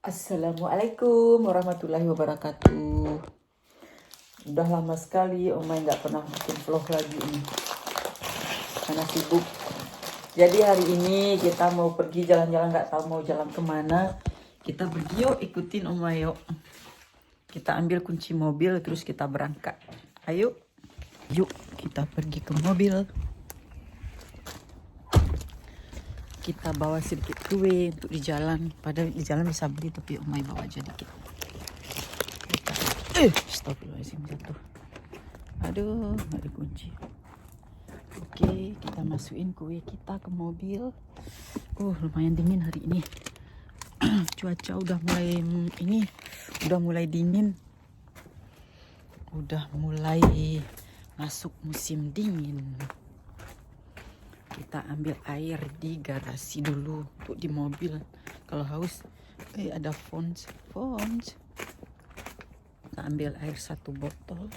Assalamualaikum warahmatullahi wabarakatuh. Udah lama sekali Omai nggak pernah bikin vlog lagi ini karena sibuk. Jadi hari ini kita mau pergi jalan-jalan, nggak tahu mau jalan kemana. Kita pergi yuk, ikutin Omai yuk. Kita ambil kunci mobil terus kita berangkat. Ayo, yuk kita pergi ke mobil. Kita bawa sedikit kue untuk di jalan. Padahal di jalan bisa beli, tapi Omai bawa aja dikit. Astagfirullahaladzim, jatuh. Aduh, nggak dikunci. Oke, kita masukin kue kita ke mobil. Lumayan dingin hari ini. Cuaca udah mulai dingin. Udah mulai masuk musim dingin. Kita ambil air di garasi dulu untuk di mobil. Kalau haus, ada Fons. Kita ambil air 1 botol.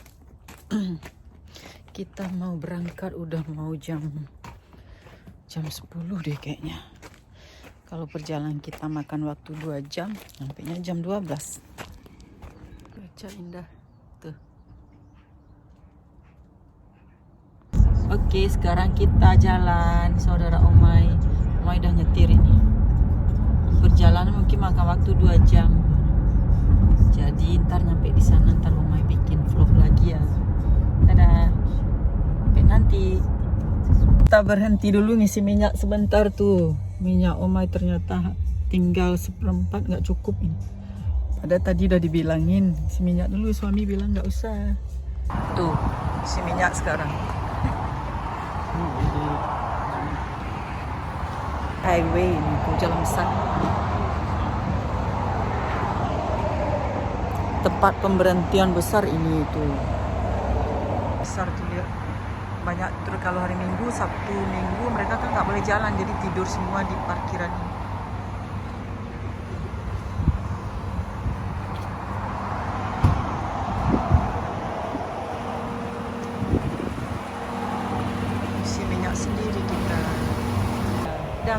Kita mau berangkat, udah mau jam 10 deh kayaknya. Kalau perjalanan kita makan waktu 2 jam, sampainya jam 12. Cuaca indah tuh. Oke, sekarang kita jalan, saudara Omai. Omai udah nyetir ini. Perjalanan mungkin makan waktu 2 jam. Jadi ntar nyampe di sana, ntar Omai bikin vlog lagi ya. Dadah. Sampai nanti. Kita berhenti dulu ngisi minyak sebentar tuh. Minyak Omai ternyata tinggal 1/4, nggak cukup ini. Padahal tadi udah dibilangin isi minyak dulu, suami bilang nggak usah. Tuh, isi minyak sekarang. Highway ini tuh, jalan besar. Tempat pemberhentian besar ini tuh. Besar tuh, lihat. Banyak terus kalau hari Minggu, Sabtu, Minggu mereka kan nggak boleh jalan, jadi tidur semua di parkiran ini. Isi minyak sendiri kita. Dah,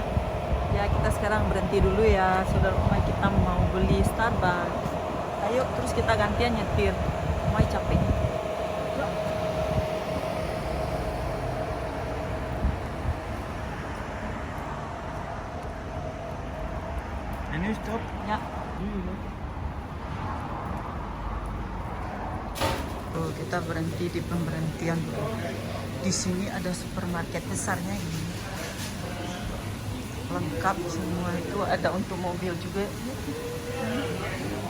ya kita sekarang berhenti dulu ya, saudara Omai. Kita mau beli Starbucks. Ayo, terus kita gantian nyetir. Omai capek. Ini stop. Ya. Kita berhenti di pemberhentian. Di sini ada supermarket besarnya ini. Lengkap semua, itu ada untuk mobil juga.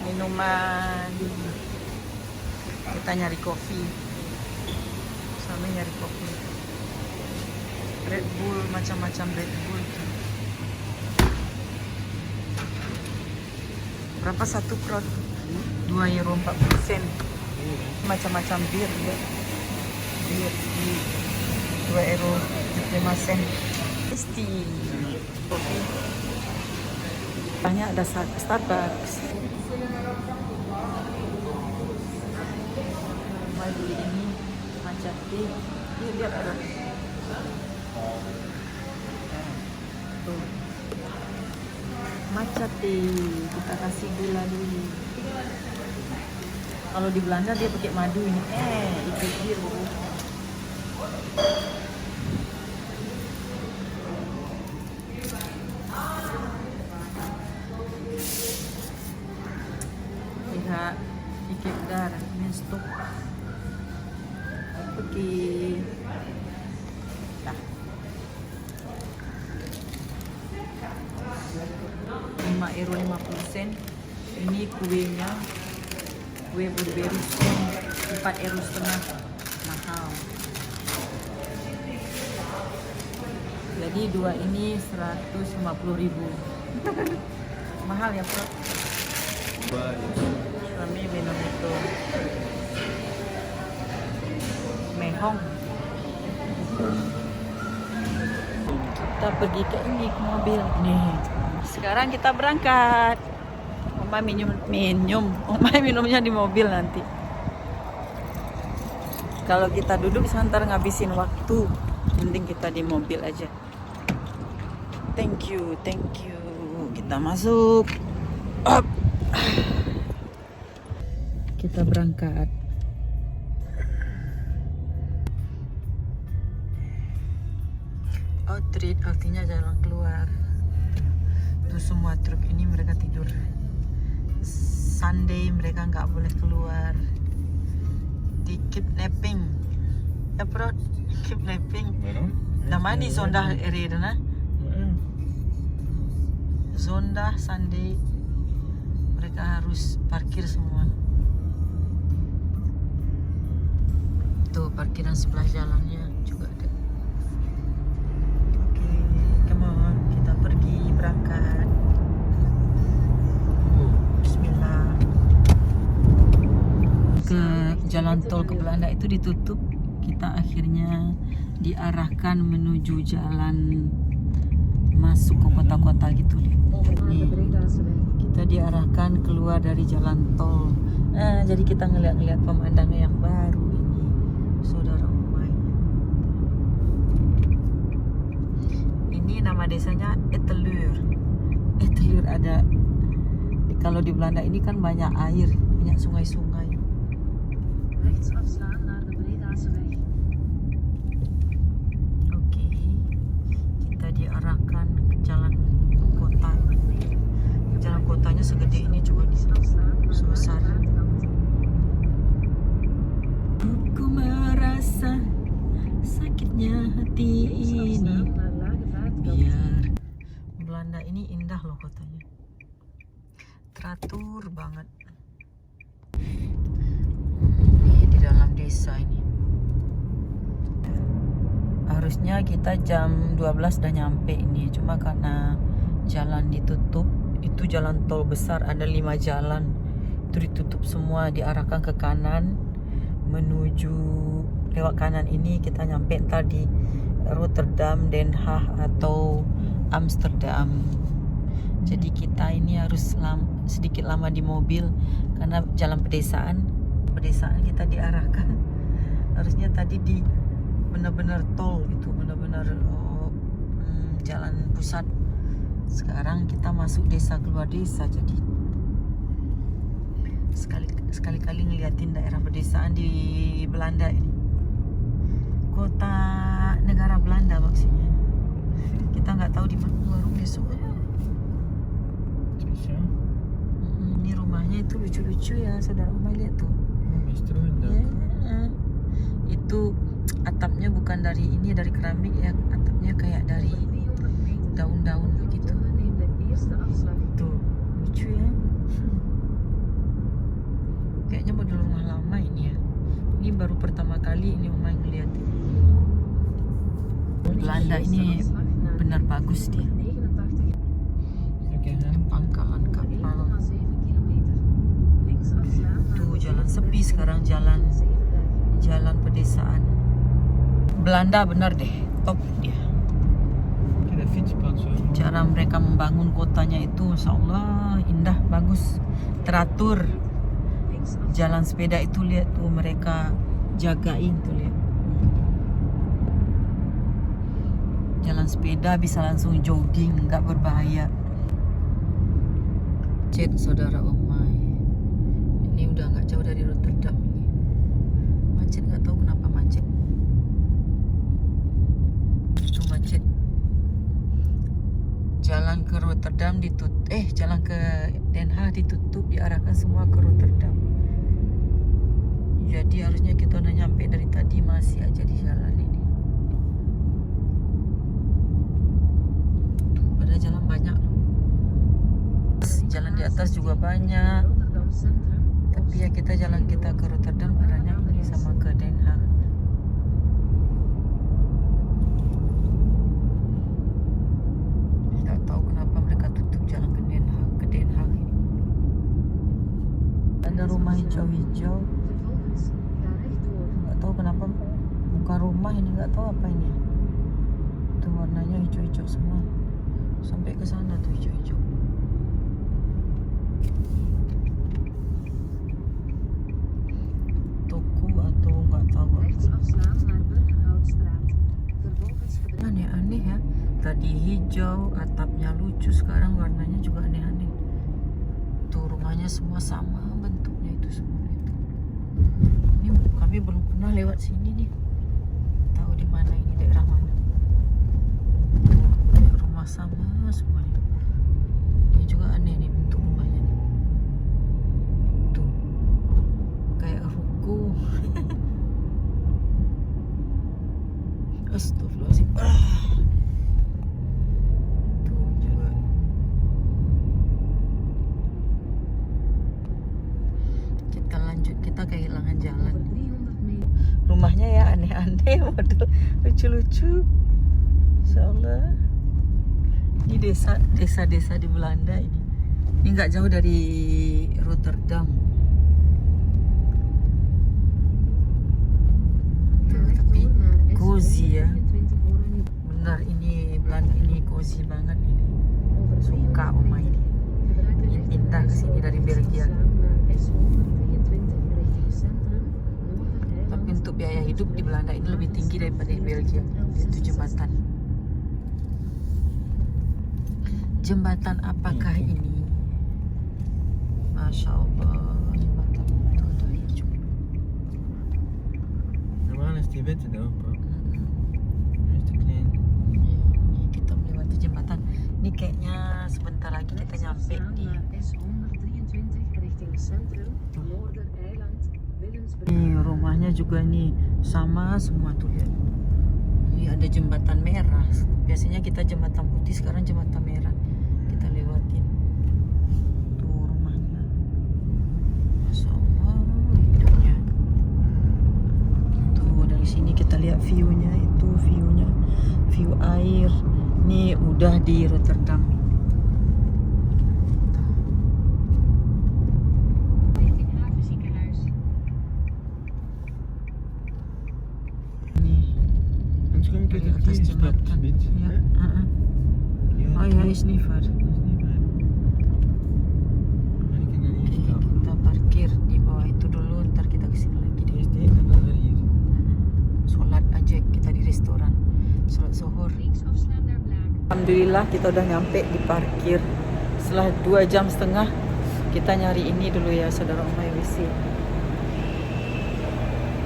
Minuman. Kita nyari kopi. Suami nyari kopi. Red Bull, macam-macam Red Bull tuh. Berapa satu krot? 2,40 €. Macam-macam bir ya. Bir di 2,75 €. Pasti kopi. Banyak ada Starbucks. Mau beli ini matcha tea. Lihat ada. Tuh. Matcha tea, kita kasih gula dulu. Kalau di Belanda dia pakai madu ini. Itu biru. Lihat, ikut darah ini stok. Oke. Dah. 5,50 € ini kuenya, kue blueberry stone 4,5 € mahal. Jadi 2 ini 150.000. Mahal ya bro. Kami minum itu mehong. Kita pergi ke ini, ke mobil nih. Sekarang kita berangkat. Omai Omai minumnya di mobil nanti. Kalau kita duduk sebentar ngabisin waktu. Mending kita di mobil aja. Thank you. Kita masuk. Up. Kita berangkat. Outreach artinya jalan keluar. Itu semua truk ini mereka tidur. Sunday mereka nggak boleh keluar. Di kidnapping. Ya bro, kidnapping. Nama di zondag reden hè? Zondag, Sunday mereka harus parkir semua. Tuh parkiran sebelah jalannya juga ada. Oke, come on, kita pergi berangkat. Bismillah. Ke jalan tol ke Belanda itu ditutup. Kita akhirnya diarahkan menuju jalan masuk ke kota-kota gitu nih. Kita diarahkan keluar dari jalan tol. Jadi kita ngeliat-ngeliat pemandangan yang baru ini, saudara Umay. Ini nama desanya Eteleur. Eteleur ada. Kalau di Belanda ini kan banyak air, banyak sungai-sungai. Oke, kita diarahkan ke jalan kota. Jalan kotanya segede ini coba di sebesar. Aku merasa sakitnya hati ini. Biar Belanda ini indah loh kotanya. Teratur banget. Ini di dalam desa ini. Harusnya kita jam 12 udah nyampe ini. Cuma karena jalan ditutup. Itu jalan tol besar, ada 5 jalan. Itu ditutup semua, diarahkan ke kanan. Menuju lewat kanan ini kita nyampe entar di Rotterdam, Den Haag atau Amsterdam. Jadi kita ini harus sedikit lama di mobil karena jalan pedesaan kita diarahkan. Harusnya tadi di benar-benar tol gitu, benar-benar jalan pusat. Sekarang kita masuk desa keluar desa, jadi sekali-kali ngeliatin daerah pedesaan di Belanda ini. Kota negara Belanda maksudnya. Kita nggak tahu di mana warung besok. Ini rumahnya itu lucu-lucu ya, saudara Umay, lihat tuh. Ya, itu atapnya bukan dari ini, dari keramik ya, atapnya kayak dari daun-daun begitu. Tuh, lucu ya. Kayaknya model rumah lama ini ya. Ini baru pertama kali ini Umay ngeliat. Belanda ini benar bagus dia. Pangkalan kapal. Tuh jalan sepi sekarang, jalan pedesaan. Belanda benar deh, top dia. Cara mereka membangun kotanya itu Masya Allah indah, bagus, teratur. Jalan sepeda itu lihat tuh mereka jagain tuh, lihat. Jalan sepeda bisa langsung jogging, nggak berbahaya. Macet saudara Umay. Ini udah nggak jauh dari Rotterdam ini. Macet, nggak tahu kenapa macet. Itu macet. Jalan ke Rotterdam ditutup, jalan ke Den Haag ditutup, diarahkan semua ke Rotterdam. Jadi harusnya kita udah nyampe dari tadi, masih aja di jalan ini. Tuh, pada jalan banyak loh. Jalan di atas juga banyak. Tapi ya kita ke Rotterdam arahnya ini sama ke Den Haag. Nggak tahu kenapa mereka tutup jalan ke Den Haag ini. Ada rumah hijau-hijau. Nggak tahu kenapa bukan rumah ini, nggak tahu apa ini. Itu warnanya hijau-hijau semua. Sampai ke sana tuh hijau-hijau. Toko atau nggak tahu apa. Aneh-aneh ya. Tadi hijau, atapnya lucu, sekarang warnanya juga aneh-aneh. Tuh rumahnya rumahnya semua sama bentuknya itu semua itu. Ini kami belum pernah lewat sini nih. Tahu di mana ini, daerah mana? Rumah sama semuanya. Ini juga aneh nih bentuk rumahnya nih. Tuh, kayak ruko. Astagfirullahaladzim. Tuh juga. Kita lanjut, kita kehilangan jalan. Rumahnya ya aneh-aneh, model lucu-lucu. Insyaallah. Ini desa-desa di Belanda ini. Ini nggak jauh dari Rotterdam. Tuh, tapi cozy ya. Benar, ini Belanda ini cozy banget ini. Suka Oma ini. Ingin pindah ke sini dari Belgia. Tapi untuk biaya hidup di Belanda ini lebih tinggi daripada di Belgia. Itu jembatan. Jembatan apakah ini? Masya Allah, jembatan itu ada lucu. Normaal is die witte er open. Nu is de klein. Ini kita melewati jembatan. Ini kayaknya sebentar lagi kita nyampe di Ini rumahnya juga nih sama semua tuh, lihat. Ini ada jembatan merah. Biasanya kita jembatan putih, sekarang jembatan merah. Kita lewatin. Tuh rumahnya. Masya Allah, hidupnya. Tuh dari sini kita lihat view-nya, itu view-nya. View air. Ini udah di Rotterdam. Dari atas jembatan. Ya, oh ya, is niet ver. Oke, kita parkir di bawah itu dulu, ntar kita kesini lagi deh. Sholat aja kita di restoran, sholat zuhur. Alhamdulillah kita udah nyampe di parkir. Setelah 2,5 jam kita nyari ini dulu ya, saudara Oma, WC.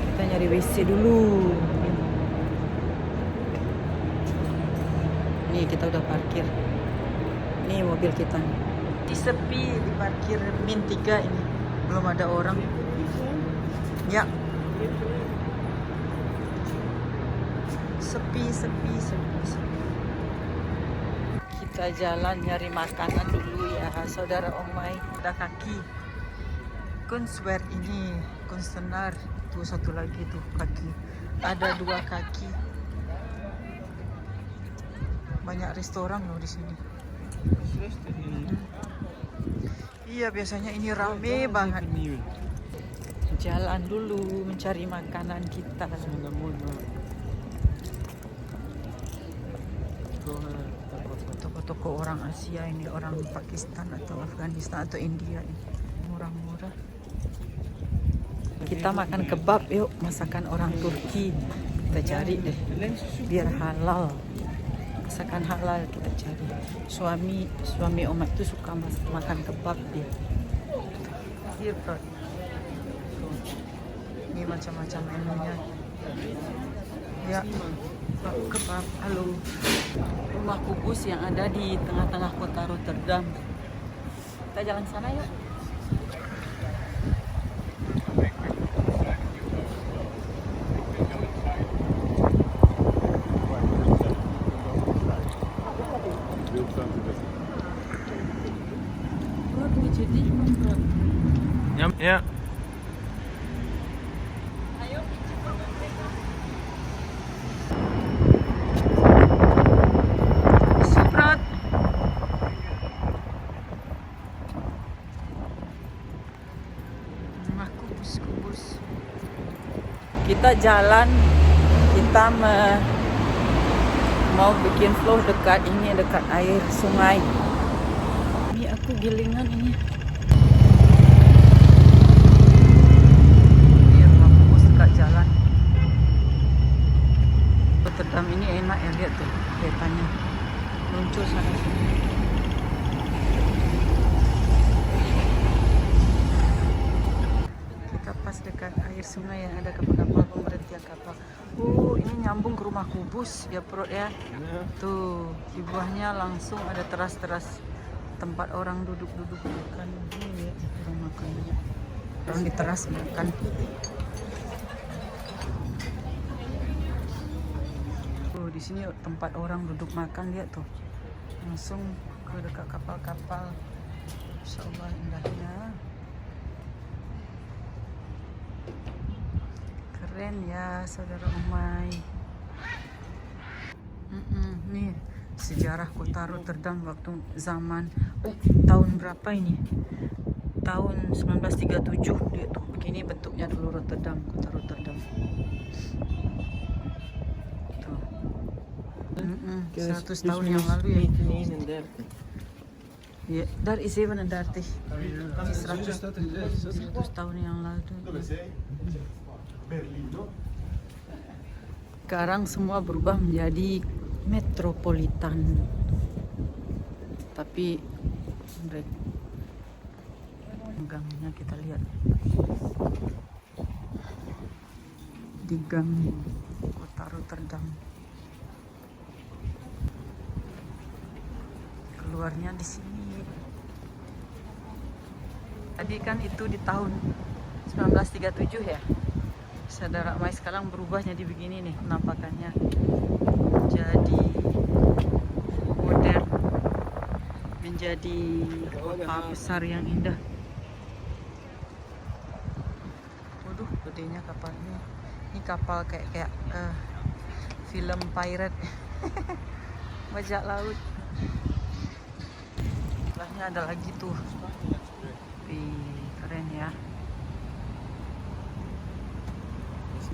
Kita nyari WC dulu. Nih kita udah parkir. Nih mobil kita nih. Di sepi di parkir min 3 ini. Belum ada orang. Ya. Sepi. Kita jalan nyari makanan dulu ya, saudara Omai. Ada kaki. Kunstwerk ini, kunstenaar. Tuh satu lagi tuh kaki. Ada 2 kaki. Banyak restoran loh di sini. Iya, biasanya ini rame banget. Jalan dulu mencari makanan kita. Toko-toko orang Asia ini, orang Pakistan atau Afghanistan atau India ini. Murah-murah. Kita makan kebab yuk, masakan orang Turki. Kita cari deh, biar halal. Masakan halal kita cari. Suami Oma itu suka makan kebab dia. Here, bro. Ini macam-macam menunya. Ya, kebab. Halo. Rumah kubus yang ada di tengah-tengah kota Rotterdam. Kita jalan sana yuk. Ja. Ayo. Suprat. Rumah kubus. Kita jalan, kita mau bikin vlog dekat ini, dekat air sungai. Ini aku gilingan ini. Jalan Rotterdam ini enak ya, lihat tuh keretanya muncul sana sini. sungai yang ada kapal-kapal pemberhentian kapal. Ini nyambung ke rumah kubus ya perut ya. Tuh di bawahnya langsung ada teras-teras tempat orang duduk-duduk makan. Ini ya, orang makannya. Orang di teras makan. Tuh di sini tempat orang duduk makan, lihat tuh. Langsung ke dekat kapal-kapal. Masya Allah indahnya. Keren ya saudara Umay. Nih sejarah kota Rotterdam waktu zaman tahun berapa ini? Tahun 1937 dia tuh begini bentuknya dulu Rotterdam, kota Rotterdam. Tuh. 100 tahun yang lalu ya. Ya, daar is 37. 100 tahun yang lalu. Sekarang semua berubah menjadi metropolitan. Tapi gangnya kita lihat. Di gang kota Rotterdam. Keluarnya di sini. Tadi kan itu di tahun 1937 ya. Saudara Umay, sekarang berubah jadi begini nih penampakannya. Jadi modern, menjadi kota besar yang indah. Waduh, gedenya kapalnya. Ini kapal kayak film pirate. Bajak laut. Sebelahnya ada lagi tuh. Keren ya.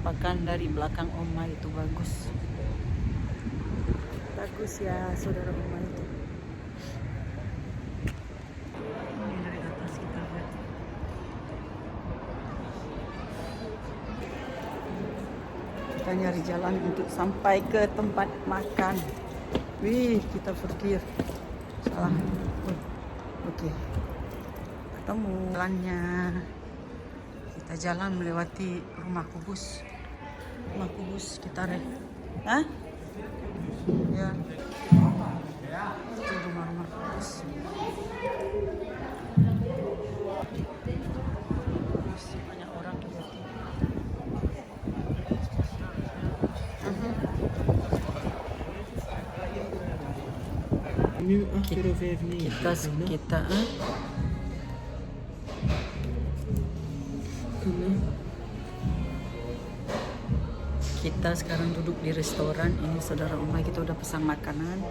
Bahkan dari belakang Umay itu bagus. Bagus ya saudara Umay itu. Ini dari atas kita lihat. Kita nyari jalan untuk sampai ke tempat makan. Wih, kita parkir. Salah. Oke. Ketemu jalannya. Kita jalan melewati rumah kubus. Rumah kubus kita Hah? Ya. Itu rumah-rumah kubus. Banyak orang lihat. Kita sekarang duduk di restoran ini saudara Umay. Kita udah pesan makanan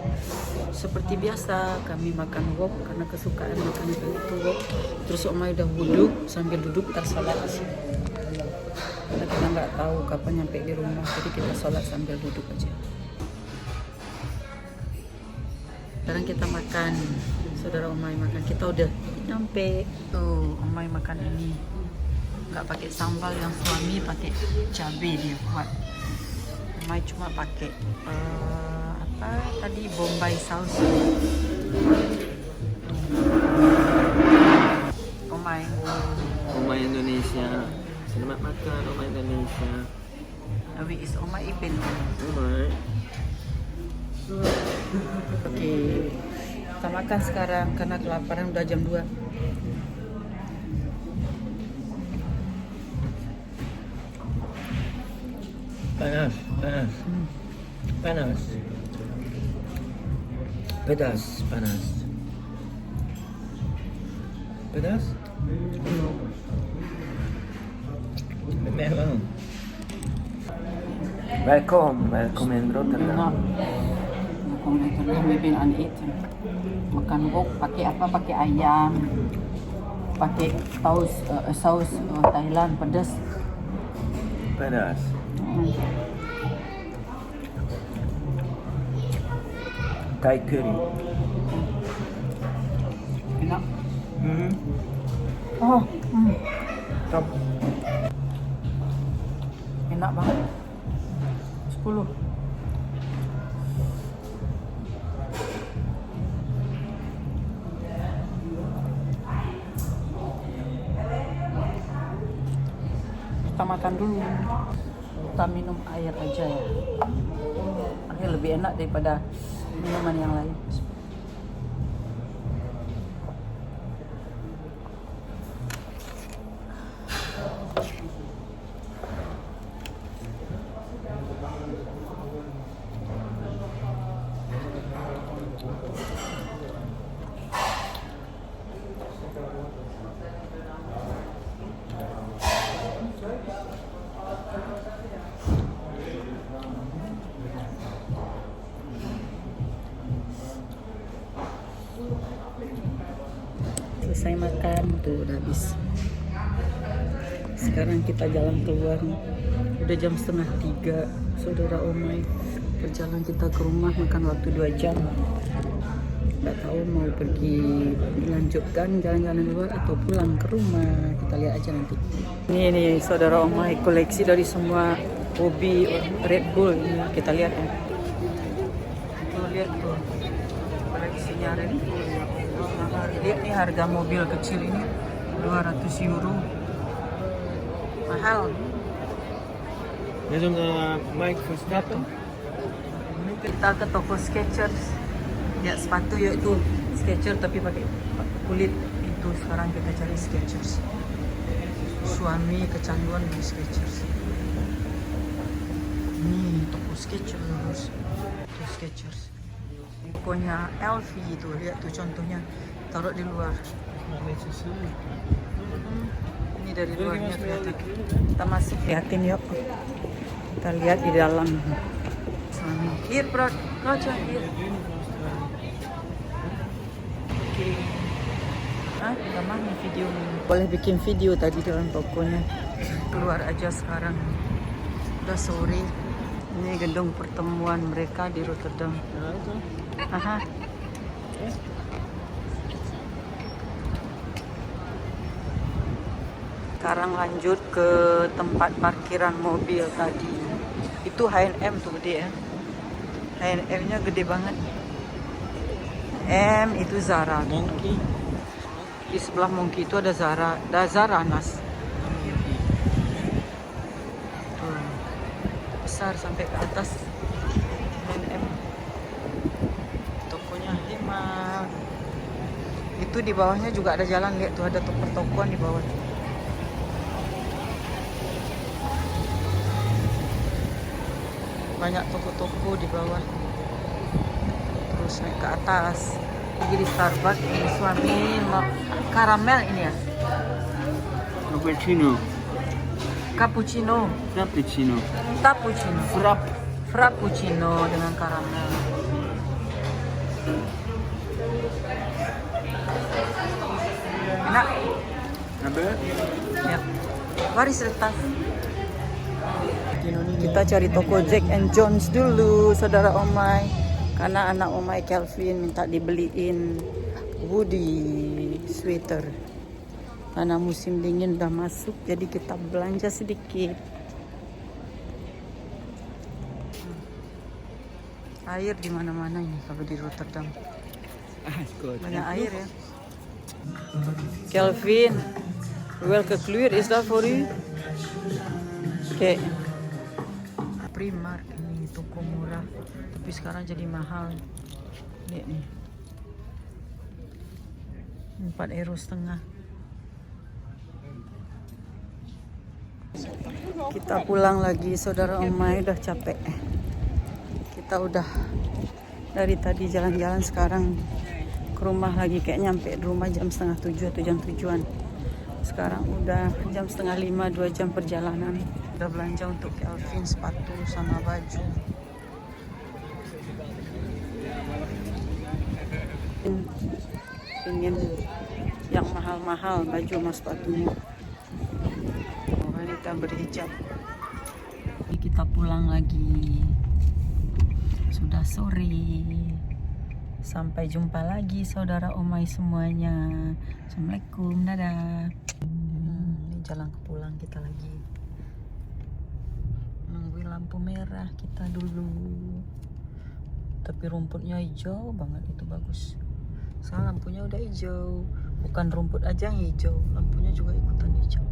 seperti biasa. Kami makan wok karena kesukaan makan itu wok. Terus Umay udah wudhu, sambil duduk kita sholat di sini. Karena kita nggak tahu kapan nyampe di rumah, jadi kita sholat sambil duduk aja. Sekarang kita makan, saudara Umay makan. Kita udah nyampe. Tuh Umay makan ini nggak pakai sambal, yang suami pakai cabai dia buat. Umay cuma pakai apa tadi, bombay saus. Umay Indonesia. Selamat makan Umay Indonesia. Nabi is Umay Ipin. Umay. Oke, kita makan sekarang karena kelaparan, udah jam 2. Panas. Pedas, panas. Pedas? Memang. Welcome in Rotterdam. Kami bilang itu makan wok pakai apa? Pakai ayam, pakai saus Thailand pedas. Pedas. Thai curry. Enak. Top. Enak banget. 10. kita makan dulu. Kita minum air aja ya. Air lebih enak daripada minuman yang lain. Selesai makan tuh udah habis. Sekarang kita jalan keluar nih. Udah jam 2:30 saudara Omai. Perjalanan kita ke rumah makan waktu 2 jam. Nggak tahu mau pergi lanjutkan jalan-jalan luar atau pulang ke rumah. Kita lihat aja nanti. Ini nih saudara Omai, koleksi dari semua hobi Red Bull. Ini kita lihat ya. Tuh lihat tuh koleksinya Red Bull. Lihat nih harga mobil kecil ini 200 euro. Mahal. Net zo'n Mike Verstappen. Kita ke toko Skechers. Ya sepatu yaitu Skechers tapi pakai kulit itu. Sekarang kita cari Skechers. Suami kecanduan beli Skechers. Ini toko Skechers. Itu Skechers. Punya LV itu, lihat tuh contohnya, taruh di luar. Ini dari luarnya kelihatan. Kita masuk, lihatin yuk. Kita lihat di dalam. Here bro, Roger here. Oke. Ah, udah mana video ini? Boleh bikin video tadi dalam tokonya. Keluar aja sekarang. Udah sore. Ini gedung pertemuan mereka di Rotterdam. Aha. Sekarang lanjut ke tempat parkiran mobil tadi. Itu H&M tuh gede ya. H&M-nya gede banget. M itu Zara. Monkey. Di sebelah Monkey itu ada Zara. Ada Zara Nas. Tuh. Besar sampai ke atas. H&M. Tokonya hemat. Itu di bawahnya juga ada jalan, lihat tuh ada toko-tokoan di bawah. Banyak toko-toko di bawah. Terus naik ke atas. Pergi di Starbucks. Ini suami mau karamel ini ya. Cappuccino. Cappuccino. Cappuccino. Cappuccino. Frap. Frappuccino dengan karamel. Enak. Hebben? Ya. Mari seretas. Kita cari toko Jack and Jones dulu, saudara Omai. Karena anak Omai Kelvin minta dibeliin Woody sweater. Karena musim dingin udah masuk, jadi kita belanja sedikit. Air di mana-mana ini kalau di Rotterdam. Banyak air ya. Kelvin, welke kleur is dat voor u? Oke. Primark ini toko murah, tapi sekarang jadi mahal. Lihat nih. 4,5 euro. Kita pulang lagi, saudara Omai, udah capek. Kita udah dari tadi jalan-jalan, sekarang ke rumah lagi, kayak nyampe di rumah jam 6:30 atau jam 7-an. Sekarang udah jam 4:30, 2 jam perjalanan. Udah belanja untuk Kelvin sepatu sama baju. Ingin yang mahal-mahal baju sama sepatunya. Wanita berhijab. Kita pulang lagi. Sudah sore. Sampai jumpa lagi saudara Omai semuanya. Assalamualaikum, dadah. Ini jalan ke pulang kita lagi. Nungguin lampu merah kita dulu. Tapi rumputnya hijau banget, itu bagus. Sekarang lampunya udah hijau. Bukan rumput aja yang hijau, lampunya juga ikutan hijau.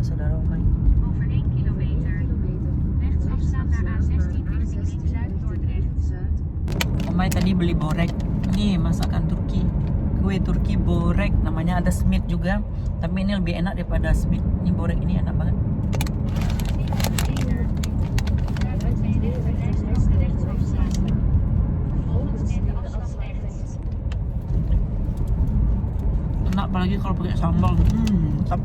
saudara Omai. Over 1 kilometer. Rechts afstaan naar A16 richting Zuid Dordrecht. Omai tadi beli borek. Nih masakan Turki. Kue Turki borek, namanya ada smit juga. Tapi ini lebih enak daripada smit. Ini borek ini enak banget. Enak apalagi kalau pakai sambal. Mantap.